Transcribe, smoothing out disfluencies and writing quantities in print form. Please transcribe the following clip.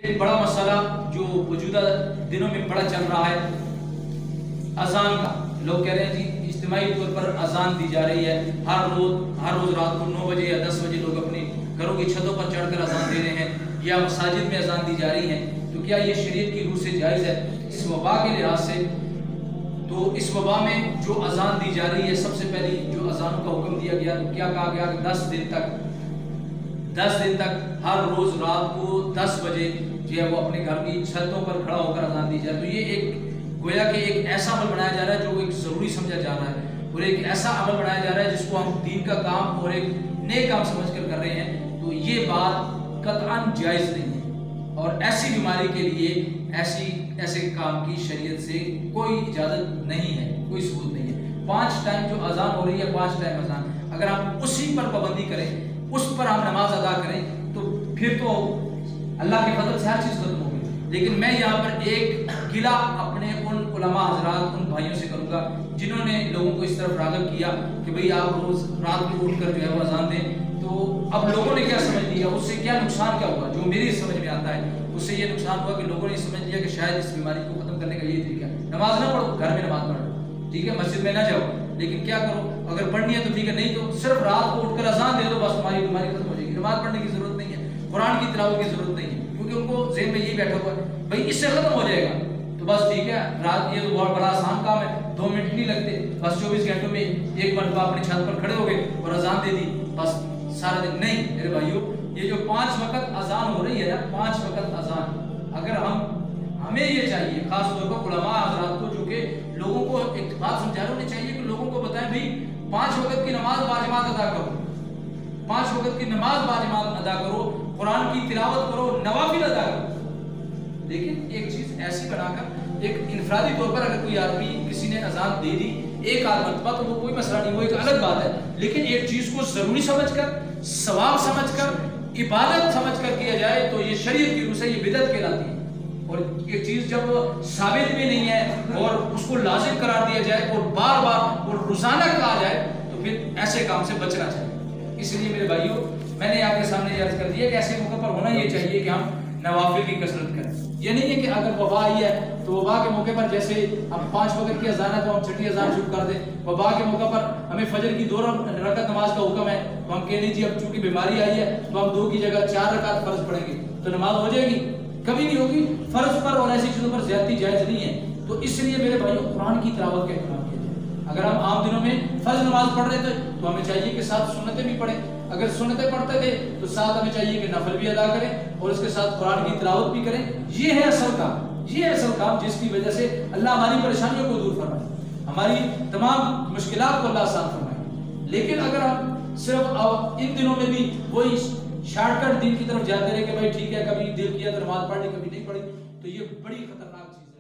ایک بڑا مسئلہ جو موجودہ دنوں میں بڑا چل رہا ہے اذان کا. لوگ کہہ رہے ہیں جی اجتماعی طور پر اذان دی جا رہی ہے، ہر روز رات کو 9 بجے یا 10 بجے لوگ اپنے گھروں کی چھتوں پر چڑھ کر اذان دے رہے ہیں یا مساجد میں اذان دی جا رہی ہے. تو کیا یہ شریعت کی روح سے جائز ہے؟ اس وبا کے لحاظ سے تو اس وبا میں جو اذان دی جا رہی ہے، سب سے پہلی جو اذانوں کا حکم دیا گیا تو کیا کہا گیا کہ 10 دن تک ہر روز رات کو 10 بجے جو ہے وہ اپنے گھر کی چھتوں پر کھڑا ہو کر اذان دی جائے. تو یہ ایک گویا کہ ایک ایسا عمل بنایا جا رہا ہے جو ایک ضروری سمجھا جا رہا ہے، اور ایک ایسا عمل بنایا جا رہا ہے جس کو ہم دین کا کام اور ایک نیک کام سمجھ کر رہے ہیں. تو یہ بات قطعاً جائز نہیں ہے، اور ایسی بیماری کے لیے ایسے کام کی شریعت سے کوئی اجازت نہیں ہے، کوئی ثبوت نہیں ہے. 5 ٹائم جو اذان ہو رہی ہے، 5 ٹائم اذان، اگر ہم اسی پر پابندی کریں، اس پر ہم نماز ادا کریں تو پھر تو اللہ کے فضل سے ہر چیز ختم ہوگی. لیکن میں یہاں پر ایک گلہ اپنے ان علماء حضرات، ان بھائیوں سے کروں گا جنہوں نے لوگوں کو اس طرف راغب کیا کہ بھئی آپ روز رات کو اٹھ کر جو ہے وہ اذان دیں. تو اب لوگوں نے کیا سمجھ لیا، اس سے کیا نقصان کیا ہوا؟ جو میری سمجھ میں آتا ہے اس سے یہ نقصان ہوا کہ لوگوں نے سمجھ لیا کہ شاید اس بیماری کو ختم کرنے کا یہی طریقہ ہے، نماز نہ پڑھو، گھر میں نماز پڑھو، ٹھیک ہے، مسجد میں نہ جاؤ، لیکن کیا کرو، اگر پڑھنی ہے تو ٹھیک ہے، نہیں تو صرف رات کو اٹھ کر اذان دے دو، بس تمہاری بیماری ختم ہو جائے گی. نماز پڑھنے کی ضرورت نہیں ہے، قرآن کی تلاوت کی ضرورت نہیں ہے، کیونکہ ان کو ذہن میں یہی بیٹھا ہوا ہے بھائی اس سے ختم ہو جائے گا. تو بس ٹھیک ہے، رات یہ تو بہت بڑا آسان کام ہے، 2 منٹ نہیں لگتے، بس 24 گھنٹوں میں ایک مرتبہ اپنی چھت پر کھڑے ہو گئے اور اذان دے دی، بس سارا دن. نہیں میرے بھائیو، یہ جو 5 وقت اذان ہو رہی ہے نا، 5 وقت اذان، اگر ہمیں یہ چاہیے خاص طور پر علماء حضرات کو جو کہ لوگوں کو ایک بات سمجھانا ہونے چاہیے کہ لوگوں کو بتائیں بھئی 5 وقت کی نماز باجماعت ادا کرو، 5 وقت کی نماز باجماعت ادا کرو، قرآن کی تلاوت کرو، نوافل ادا کرو. لیکن ایک چیز ایسی بنا کر ایک انفرادی طور پر اگر کوئی آدمی کسی نے اذان دے دی ایک آدھ مرتبہ تو وہ کوئی مسئلہ نہیں، وہ ایک الگ بات ہے. لیکن ایک چیز کو ضروری سمجھ کر، ثواب سمجھ کر، عبادت سمجھ کر کیا جائے تو یہ شریعت کی روح سے یہ بدعت کہلاتی ہے. اور ایک چیز جب ثابت بھی نہیں ہے اور اس کو لازم قرار دیا جائے اور بار بار اور روزانہ کہا جائے تو پھر ایسے کام سے بچنا چاہیے. اس لیے میرے بھائیوں، میں نے آپ کے سامنے عرض کر دیا کہ ایسے موقع پر ہونا یہ چاہیے کہ ہم نوافل کی کثرت کریں. یہ نہیں ہے کہ اگر وبا آئی ہے تو وبا کے موقع پر جیسے ہم 5 وقت کی اذان ہے تو ہم 6ٹھی اذان شروع کر دیں. وبا کے موقع پر ہمیں فجر کی 2 رکعت نماز کا حکم ہے تو ہم کہہ نہیں جی اب چونکہ بیماری آئی ہے تو ہم 2 کی جگہ 4 رکعت فرض پڑھیں گے تو نماز ہو جائے گی؟ کبھی نہیں ہوگی. فرض پر اور ایسی چیزوں پر زیادتی جائز نہیں ہے. تو اس لیے میرے بھائیوں، قرآن کی تلاوت کا اہتمام کیا جائے. اگر ہم عام دنوں میں فرض نماز پڑھ رہے تھے تو ہمیں چاہیے کہ ساتھ سنتیں بھی پڑھیں. اگر سنتیں پڑھتے تھے تو ساتھ ہمیں چاہیے کہ نفل بھی ادا کریں اور اس کے ساتھ قرآن کی تلاوت بھی کریں. یہ ہے اصل کام، یہ ہے اصل کام جس کی وجہ سے اللہ ہماری پریشانیوں کو دور فرمائے، ہماری تمام مشکلات کو اللہ آسان فرمائے. لیکن اگر ہم صرف ان دنوں میں بھی وہی شارٹ کٹ دین کی طرف جاتے رہے کہ بھائی ٹھیک ہے کبھی دل کیا تو نماز پڑھ لی، کبھی نہیں پڑھی، تو یہ بڑی خطرناک چیز ہے.